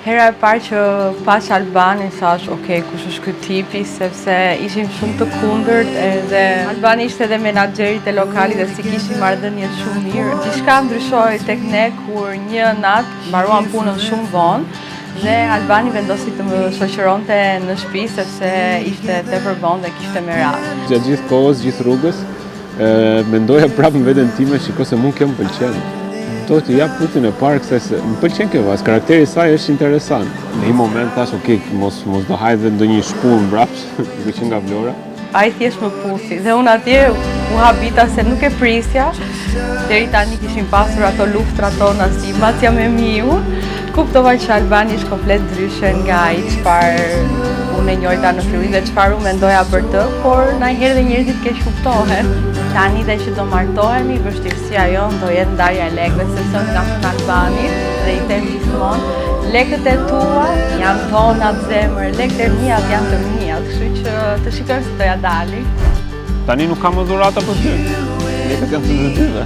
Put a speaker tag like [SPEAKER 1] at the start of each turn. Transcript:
[SPEAKER 1] Hera e parë që pash Albanin, thash, okay, kush është ky tipi, sepse ishim shumë të kundërt edhe Albani ishte edhe menaxherit e lokalit dhe si kishim marrëdhënie shumë mirë. Diçka ndryshoi tek ne kur një natë mbaruam punën shumë vonë dhe Albani vendosi të më shoqëronte në shtëpi sepse ishte tepër vonë dhe kishte merak.
[SPEAKER 2] Gjatë gjithë kohës, gjithë rrugës, mendoja prapë në veten time, shiko se mua kjo më pëlqen. To t'i jap putin e parë kësaj se më pëlqen kjo vajzë, karakteri i saj është interesant. Në një moment thash, okay, mos do hajde ndonjë shpull mbrapsht, duke qenë nga Vlora.
[SPEAKER 1] Ai thjesht më pusi dhe unë atje u habita se nuk e prisja. Deri tani kishim pasur ato luftrat tona si Macja me Miu. Kuptova që Albani është komplet ndryshe nga ai çfarë unë e njohja në fillim dhe çfarë unë mendoja për të, por ndonjëherë dhe njerëzit keq kuptohen. Tani dhe që do martohemi, vështirësia jonë do jetë ndarja e lekëve, sepse unë jam në Albani dhe i them gjithmonë, lekët e tua janë tona të zemër, lekët e mia janë të mia, kështu që të shikojmë se do ja dali.
[SPEAKER 2] Tani nuk kam më dhurata për ty. Lekët janë të dyve.